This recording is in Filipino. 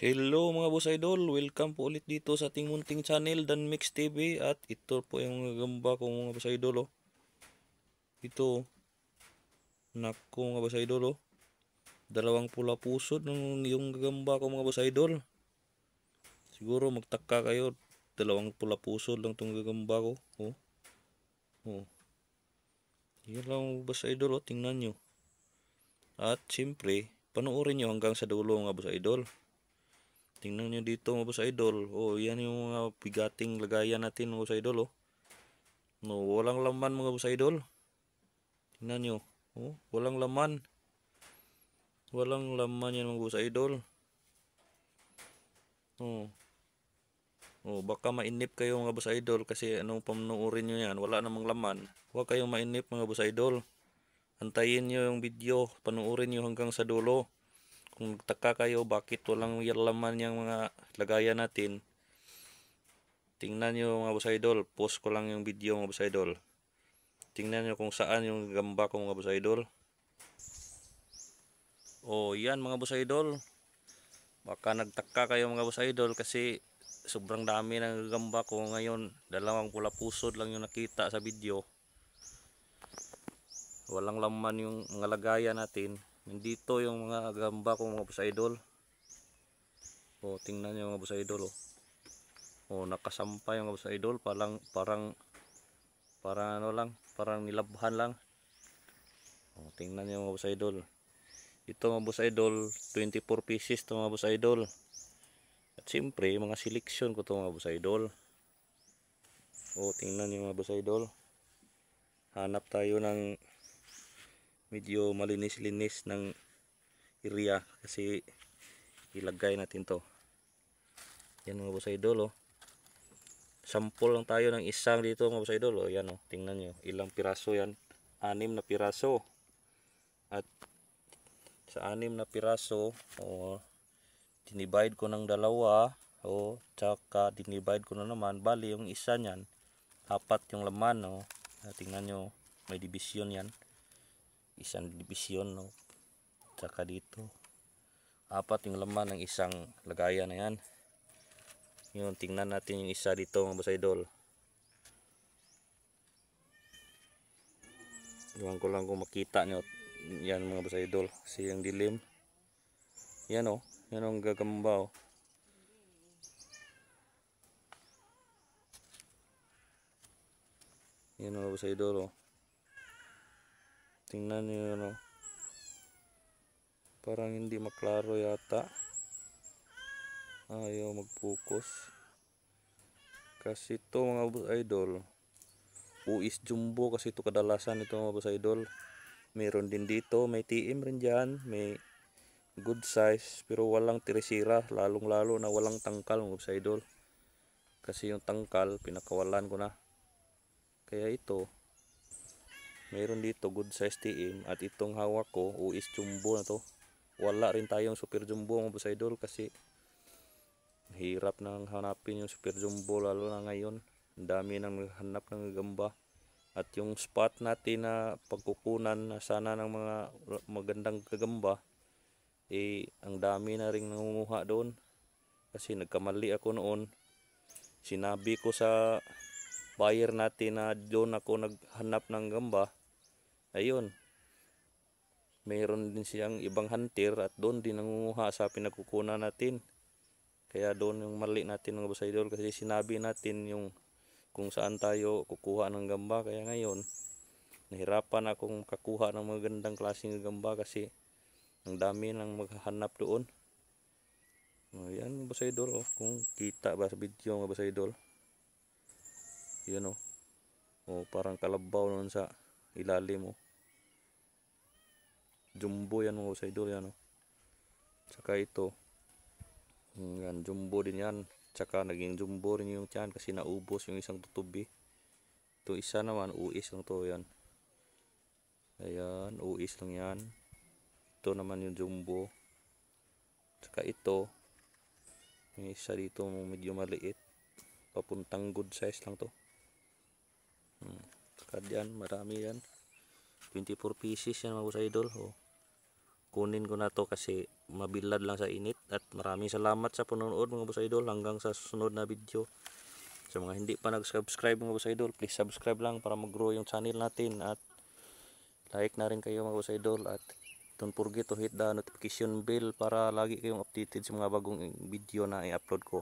Hello mga boss idol, welcome po ulit dito sa ating munting channel Dan Mix TV. At ito po yung mga gamba ko mga boss idol oh. Ito, naku mga boss idol oh. Dalawang pula pusod ng yung gagamba ko mga boss idol. Siguro magtaka kayo, dalawang pula pusod lang tong gagamba ko oh. Oh. Yan lang mga boss idol oh, tingnan nyo. At siyempre, panoorin nyo hanggang sa dulo mga boss idol. Tingnan nyo dito mga boss idol. Oh, yan yung mga bigating lagayan natin mga boss idol oh. No, walang laman mga boss idol. Tingnan nyo. Oh, walang laman. Walang laman yan mga boss idol. Oh. Oh, baka mainip kayo mga boss idol kasi anong panuorin nyo yan. Wala namang laman. Huwag kayong mainip mga boss idol. Antayin nyo yung video. Panuorin nyo hanggang sa dulo. Kung nagtaka kayo bakit walang laman yung mga lagayan natin, tingnan nyo mga boss idol. Post ko lang yung video mga boss idol. Tingnan nyo kung saan yung gamba ko mga boss idol. Oh, yan mga boss idol. Baka nagtaka kayo mga boss idol kasi sobrang dami ng gamba ko ngayon. Dalawang pula pusod lang yung nakita sa video. Walang laman yung mga lagayan natin. Nandito yung mga gamba ko mga boss idol. Oh, tingnan nyo mga boss idol oh. Oh, nakasampay mga boss idol, parang ano lang, parang nilabhan lang. Oh, tingnan nyo mga boss idol. Ito mga boss idol, 24 pieces to mga boss idol. At siyempre, mga selection ko to mga boss idol. Oh, tingnan nyo mga boss idol. Hanap tayo ng medyo malinis-linis ng area kasi ilagay natin to. Yan mga boss idol oh. Sample lang tayo ng isang dito mga boss idol oh. Yan oh, tingnan nyo. Ilang piraso yan? 6 na piraso. At sa 6 na piraso, oh, dinivide ko ng dalawa, oh, tsaka dinivide ko na naman. Bali yung isa niyan, 4 yung laman, oh. Tingnan nyo, may division yan. Isang division, no. Tsaka dito, 4 yung laman ng isang lagayan na yan. Yun, tingnan natin yung isa dito mga boss idol. Iwan ko lang kung makita nyo. Yan mga boss idol, kasi yung dilim. Yan oh, yan ang gagamba oh. Yan mga boss idol oh. Tingnan nyo yun oh. Parang hindi maklaro yata. Ayaw mag-focus. Kasi ito mga boss idol, Uis jumbo kasi ito kadalasan ito mga boss idol. Meron din dito, may TM rin dyan, may good size, pero walang tirisira, lalong lalo na walang tangkal mga boss idol. Kasi yung tangkal, pinakawalan ko na. Kaya ito, meron dito good size TM, at itong hawak ko, Uis jumbo na to. Wala rin tayong super jumbo mga boss idol kasi hirap nang hanapin yung super jumbo lalo na ngayon. Ang dami nang naghanap ng gamba. At yung spot natin na pagkukunan na sana ng mga magandang kagamba, eh ang dami na ring nangunguha doon. Kasi nagkamali ako noon. Sinabi ko sa buyer natin na doon ako naghanap ng gamba. Ayun, mayroon din siyang ibang hunter at doon din nangunguha sa pinagkukunan natin. Kaya doon yung mali natin mga boss idol, kasi sinabi natin yung kung saan tayo kukuha ng gamba. Kaya ngayon nahirapan akong kakuha ng magandang klaseng gamba kasi ang dami nang maghahanap doon. Ayan boss idol oh, kung kita ba sa video mga boss idol. Yan oh. Oh, parang kalabaw noon sa ilalim oh. Jumbo yan mga boss idol, yan oh. Tsaka ito, yan jumbo din yan. Tsaka naging jumbo rin yung tiyan kasi naubos yung isang tutubi. Ito isa naman, uis lang to yan. Ayan, uis lang yan. Ito naman yung jumbo. Tsaka ito, yung isa dito medyo maliit. Papuntang good size lang to. Tsaka dyan, marami yan. 24 pieces yan mga boss idol. Oh. kunin ko na to kasi mabilad lang sa init. At maraming salamat sa panonood mga boss idol, hanggang sa susunod na video. Sa mga hindi pa nag-subscribe mga boss idol, please subscribe lang para mag-grow yung channel natin, at like na rin kayo mga boss idol, at don't forget to hit the notification bell para lagi kayong updated sa mga bagong video na i-upload ko.